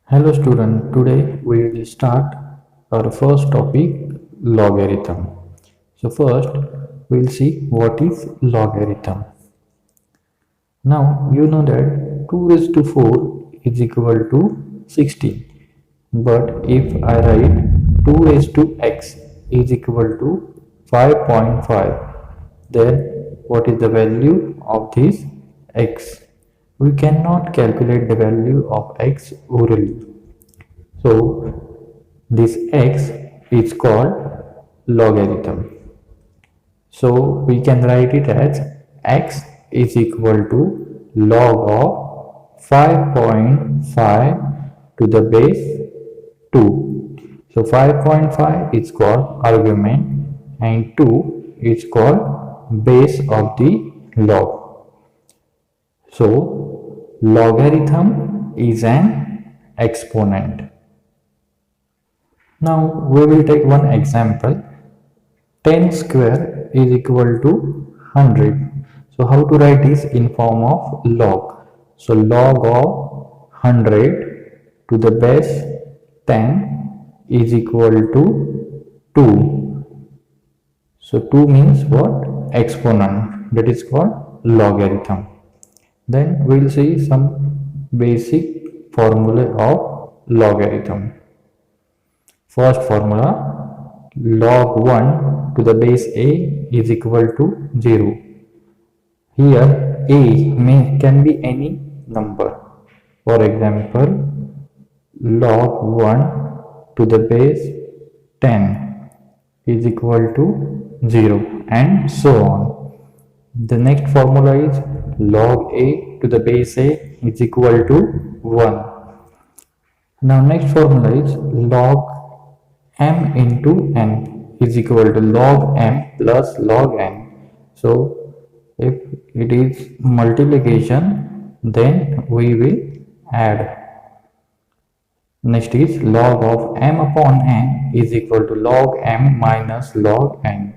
Hello student, today we will start our first topic, logarithm. So first we will see what is logarithm. Now you know that 2 raised to 4 is equal to 16. But if I write 2 raised to x is equal to 5.5, then what is the value of this x? We cannot calculate the value of x orally. So this x is called logarithm. So we can write it as x is equal to log of 5.5 to the base 2. So 5.5 is called argument and 2 is called base of the log. So logarithm is an exponent. Now we will take one example. 10 square is equal to 100. So how to write this in form of log? So log of 100 to the base 10 is equal to 2. So 2 means what? Exponent. That is called logarithm. Then we will see some basic formula of logarithm. First formula, log 1 to the base a is equal to 0. Here a can be any number. For example, log 1 to the base 10 is equal to 0 and so on. The next formula is log a to the base a is equal to 1. Now next formula is log m into n is equal to log m plus log n. So if it is multiplication, then we will add. Next is log of m upon n is equal to log m minus log n.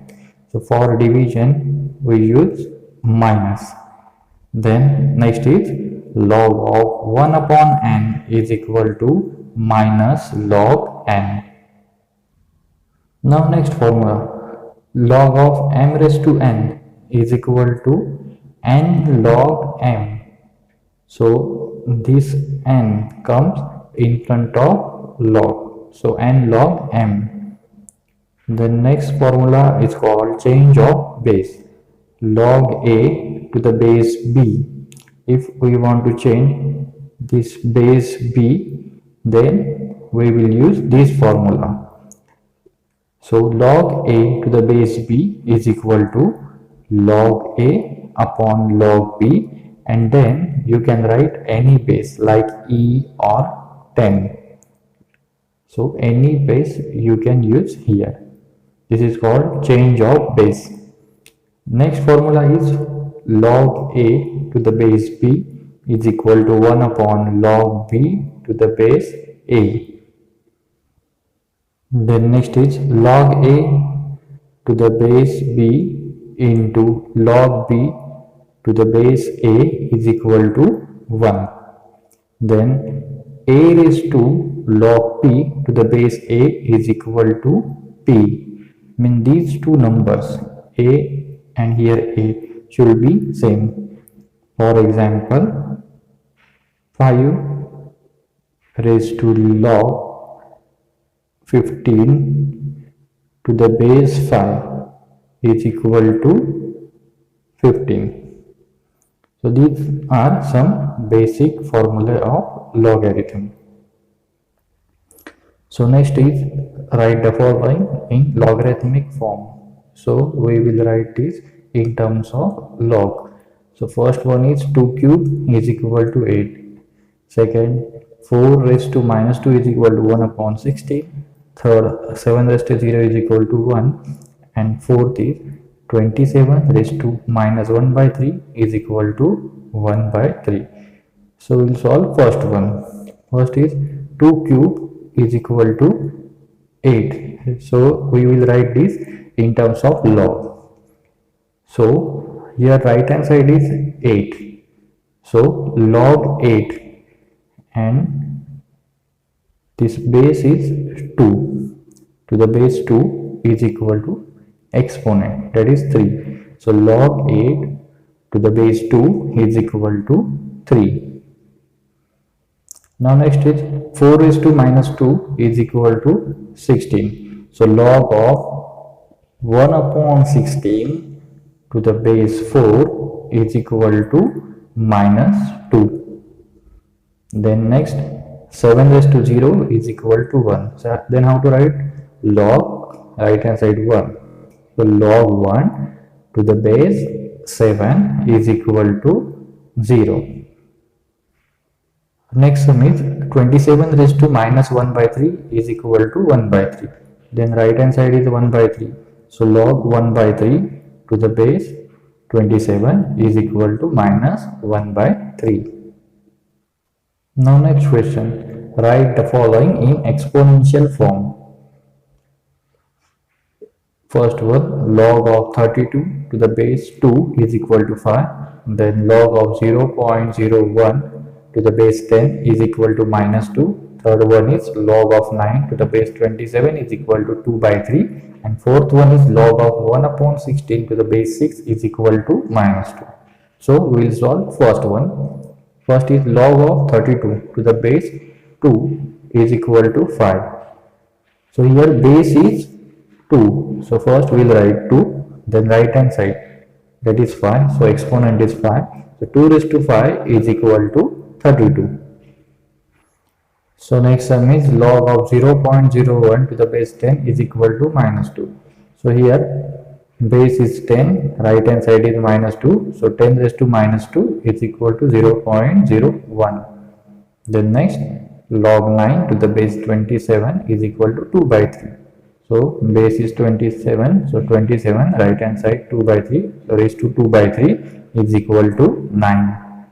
So for division we use minus. Then next is log of 1 upon n is equal to minus log n. Now next formula, log of m raised to n is equal to n log m. So this n comes in front of log. So n log m. The next formula is called change of base. Log a to the base b. If we want to change this base b, then we will use this formula. So log a to the base b is equal to log a upon log b, and then you can write any base like e or 10. So any base you can use here. This is called change of base. Next formula is log a to the base b is equal to 1 upon log b to the base a. Then next is log a to the base b into log b to the base a is equal to 1. Then a raised to log p to the base a is equal to p. Mean these two numbers a and here a should be same. For example, 5 raised to log 15 to the base 5 is equal to 15. So these are some basic formula of logarithm. So next is write the following in logarithmic form. So we will write this in terms of log. So first one is 2 cube is equal to 8. Second, 4 raised to minus 2 is equal to 1 upon 16. Third, 7 raised to 0 is equal to 1. And fourth is 27 raised to minus 1 by 3 is equal to 1 by 3. So we'll solve first one. First is 2 cube is equal to 8. So we will write this in terms of log. So here right hand side is 8. So log 8 and This base is 2. To the base 2 is equal to exponent, that is 3. So log 8 to the base 2 is equal to 3. Now next is 4 raised to minus 2 is equal to 16. So log of 1 upon 16 to the base 4 is equal to minus 2. Then next 7 raised to 0 is equal to 1. So then how to write? Log right hand side 1. So log 1 to the base 7 is equal to 0. Next sum is 27 raised to minus 1 by 3 is equal to 1 by 3. Then right hand side is 1 by 3. So log 1 by 3 to the base 27 is equal to minus 1 by 3. Now next question, write the following in exponential form. First one, log of 32 to the base 2 is equal to 5. Then log of 0.01 to the base 10 is equal to minus 2. Third one is log of 9 to the base 27 is equal to 2 by 3. And fourth one is log of 1 upon 16 to the base 6 is equal to minus 2. So we will solve first one. First is log of 32 to the base 2 is equal to 5. So here base is 2. So first we will write 2, then right hand side, that is 5. So exponent is 5. So 2 raised to 5 is equal to 32. So next sum is log of 0.01 to the base 10 is equal to minus 2. So here base is 10, right hand side is minus 2. So 10 raised to minus 2 is equal to 0.01. Then next log 9 to the base 27 is equal to 2 by 3. So base is 27. So 27 right hand side 2 by 3. So raised to 2 by 3 is equal to 9.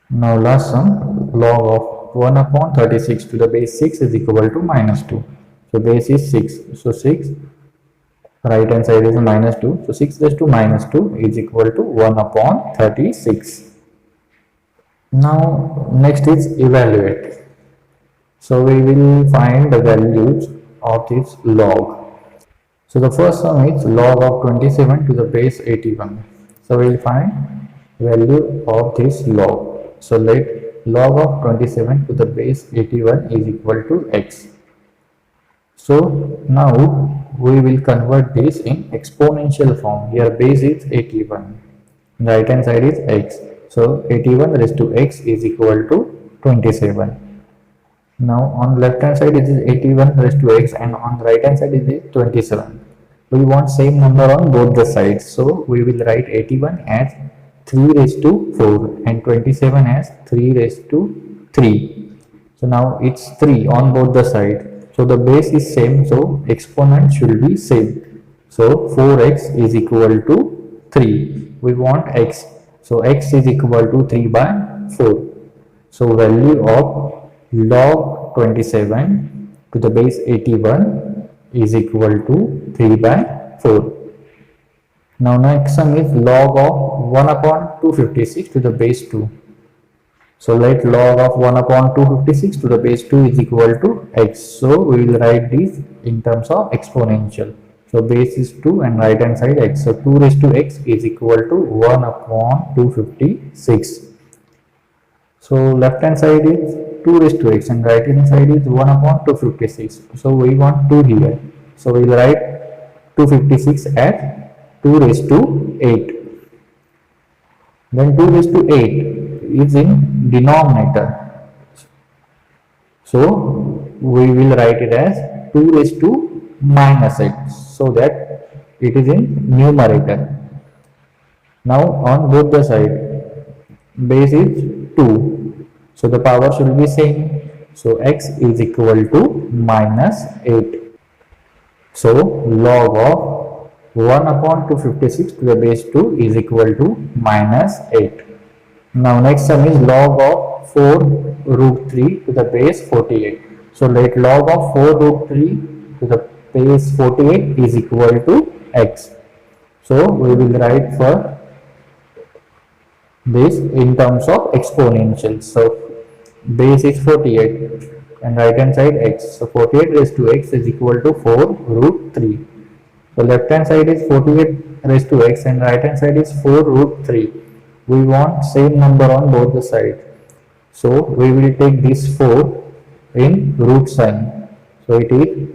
Now last sum, log of 1 upon 36 to the base 6 is equal to minus 2. So base is 6. So 6 right hand side is minus 2. So 6 raised to minus 2 is equal to 1 upon 36. Now next is evaluate. So we will find the values of this log. So the first sum is log of 27 to the base 81. So we will find value of this log. So let log of 27 to the base 81 is equal to x. So now we will convert this in exponential form. Here base is 81, right hand side is x. So 81 raised to x is equal to 27. Now on left hand side it is 81 raised to x, and on right hand side it is 27. We want same number on both the sides. So we will write 81 as 3 raised to 4 and 27 as 3 raised to 3. So now it's 3 on both the sides. So the base is same, so exponent should be same. So 4x is equal to 3. We want x. So x is equal to 3 by 4. So value of log 27 to the base 81 is equal to 3 by 4. Now next sum is log of 1 upon 256 to the base 2. So let log of 1 upon 256 to the base 2 is equal to x. So we will write this in terms of exponential. So base is 2 and right hand side x. So 2 raised to x is equal to 1 upon 256. So left hand side is 2 raised to x and right hand side is 1 upon 256. So we want 2 here. So we will write 256 as 2 raised to 8. Then 2 raised to 8 is in denominator. So we will write it as 2 raised to minus 8 so that it is in numerator. Now on both the side, base is 2. So the power should be same. So x is equal to minus 8. So log of 1 upon 256 to the base 2 is equal to minus 8. Now next sum is log of 4 root 3 to the base 48. So let log of 4 root 3 to the base 48 is equal to x. So we will write for this in terms of exponential. So base is 48 and right hand side x. So 48 raised to x is equal to 4 root 3. So left hand side is 48 raised to x and right hand side is 4 root 3. We want same number on both the sides. So we will take this 4 in root sign. So it is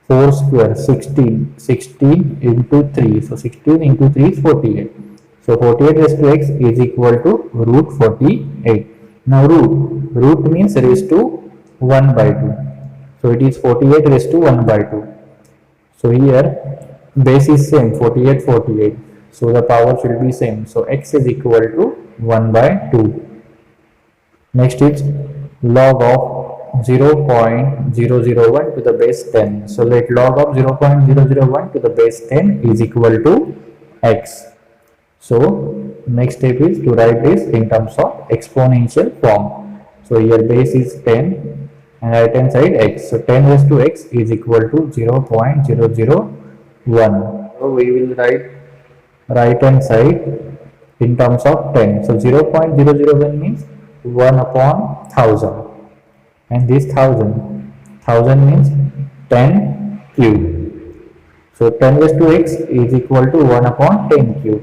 4 square 16. 16 into 3. So 16 into 3 is 48. So 48 raised to x is equal to root 48. Now root means raised to 1 by 2. So it is 48 raised to 1 by 2. So here base is same 48 48. So the power should be same. So x is equal to 1 by 2. Next is log of 0.001 to the base 10. So let log of 0.001 to the base 10 is equal to x. So next step is to write this in terms of exponential form. So here base is 10 and right hand side x. So 10 raised to x is equal to 0.001. So we will write right hand side in terms of 10. So 0.001 means 1 upon 1000 and this 1000 means 10 cube. So 10 raised to x is equal to 1 upon 10 cube.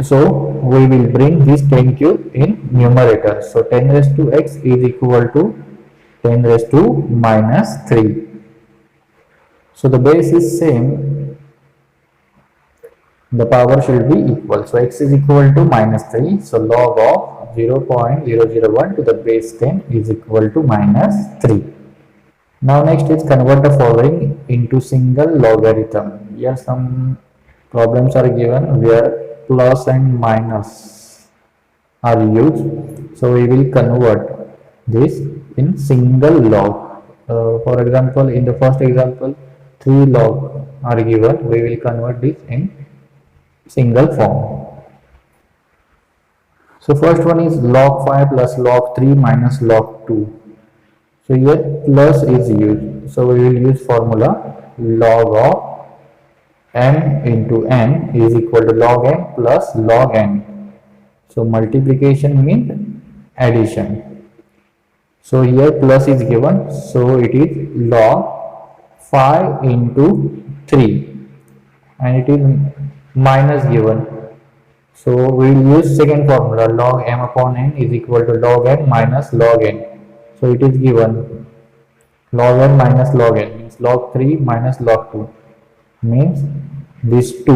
So we will bring this 10 cube in numerator. So 10 raised to x is equal to 10 raised to minus 3. So the base is same. The power should be equal. So x is equal to minus 3. So log of 0.001 to the base 10 is equal to minus 3. Now next is convert the following into single logarithm. Here some problems are given where plus and minus are used. So we will convert this in single log. For example, in the first example 3 log are given. We will convert this in single form. So first one is log 5 plus log 3 minus log 2. So here plus is used. So we will use formula log of m into n is equal to log m plus log n. So multiplication means addition. So here plus is given. So it is log 5 into 3 and it is minus given. So we will use second formula log m upon n is equal to log n minus log n. So it is given log n minus log n means log 3 minus log 2 means this 2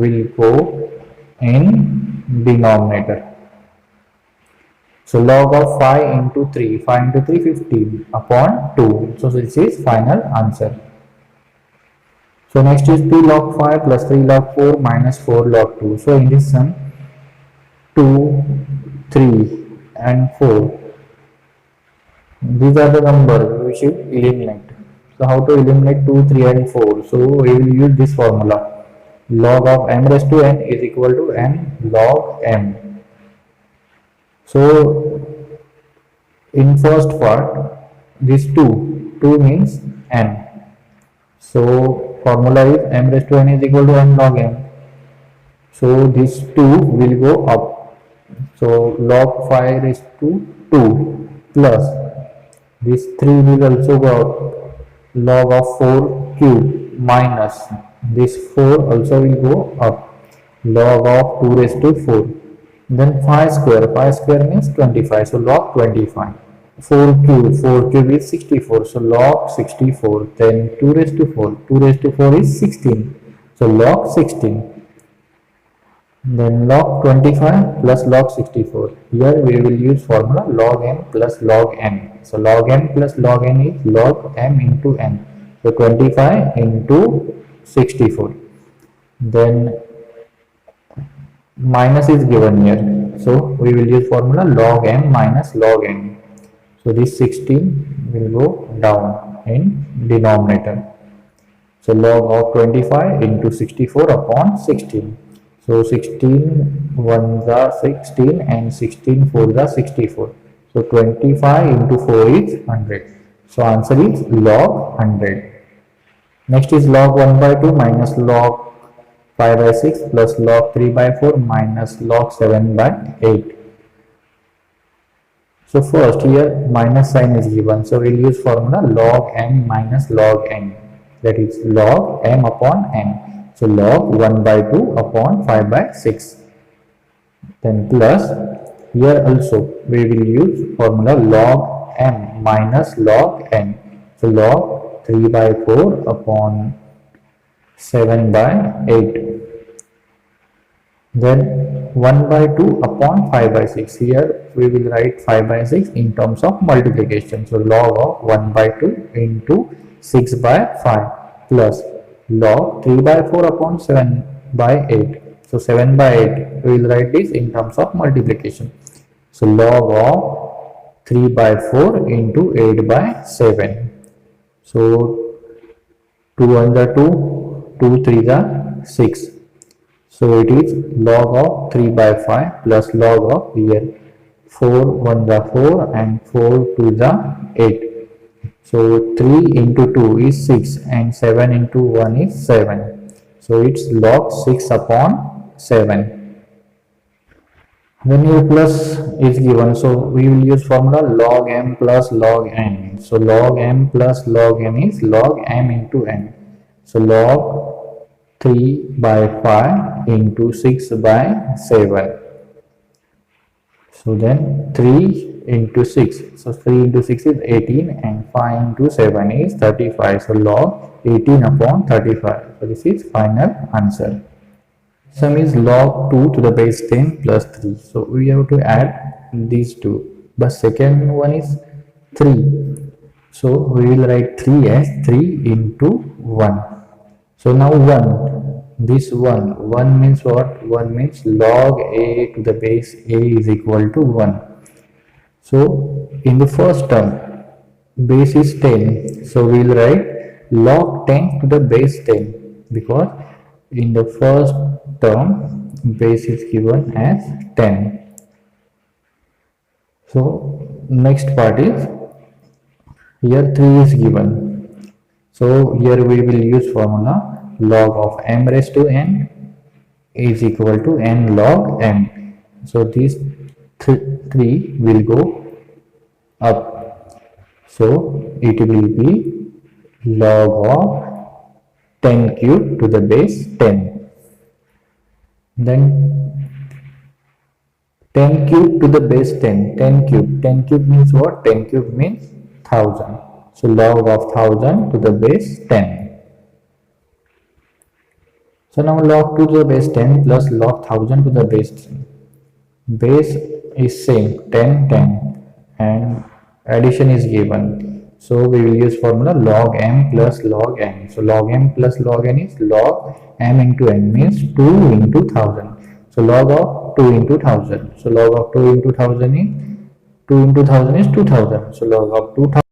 will go in denominator. So log of 5 into 3, 5 into 3 15 upon 2. So this is final answer. So next is 2 log 5 plus 3 log 4 minus 4 log 2. So in this sum 2, 3 and 4. These are the numbers we should eliminate. So how to eliminate 2, 3 and 4? So we will use this formula. Log of m raised to n is equal to n log m. So in first part this 2 means n. So formula is m raised to n is equal to n log m. So this 2 will go up. So log 5 raised to 2 plus this 3 will also go up. Log of 4 cube minus this 4 also will go up. Log of 2 raised to 4. Then 5 square. 5 square means 25. So log 25. 4 cube is 64. So log 64. Then 2 raised to 4. 2 raised to 4 is 16. So log 16. Then log 25 plus log 64. Here we will use formula log m plus log n. So log m plus log n is log m into n. So 25 into 64. Then minus is given here. So we will use formula log m minus log n. So this 16 will go down in denominator. So log of 25 into 64 upon 16. So 16 1s are 16 and 16 4s are 64. So 25 into 4 is 100. So answer is log 100. Next is log 1 by 2 minus log 5 by 6 plus log 3 by 4 minus log 7 by 8. So first here minus sign is given, so we'll use formula log m minus log n, that is log m upon n. So log 1 by 2 upon 5 by 6. Then plus here also we will use formula log m minus log n. So log 3 by 4 upon 7 by 8. Then 1 by 2 upon 5 by 6. Here we will write 5 by 6 in terms of multiplication. So log of 1 by 2 into 6 by 5 plus log 3 by 4 upon 7 by 8. So 7 by 8 we will write this in terms of multiplication. So log of 3 by 4 into 8 by 7. So 2 1 the 2, 2 3 the 6. So it is log of 3 by 5 plus log of here 4 1 the 4 and 4 2 the 8. So 3 into 2 is 6 and 7 into 1 is 7. So it's log 6 upon 7. Then here plus is given, so we will use formula log m plus log n. So log m plus log n is log m into n. So log 3 by 5 into 6 by 7. So then 3 into 6. So 3 into 6 is 18 and 5 into 7 is 35. So log 18 upon 35. So this is final answer. Sum is log 2 to the base 10 plus 3. So we have to add these two. But second one is 3. So we will write 3 as 3 into 1. So now 1, this 1 means what? 1 means log a to the base a is equal to 1. So in the first term, base is 10. So we will write log 10 to the base 10, because in the first term base is given as 10. So next part is here 3 is given. So here we will use formula log of m raised to n is equal to n log m. So these 3 will go up. So it will be log of 10 cube to the base 10. Then 10 cube to the base 10. 10 cube means what? 10 cube means 1000. So log of 1000 to the base 10. So now log 2 to the base 10 plus log 1000 to the base 10. Base is same 10 10 and addition is given. So we will use formula log m plus log n. So log m plus log n is log m into n, means 2 into 1000. So log of 2 into 1000. So log of 2 into 1000 is 2 into 1000 is 2000. So log of 2000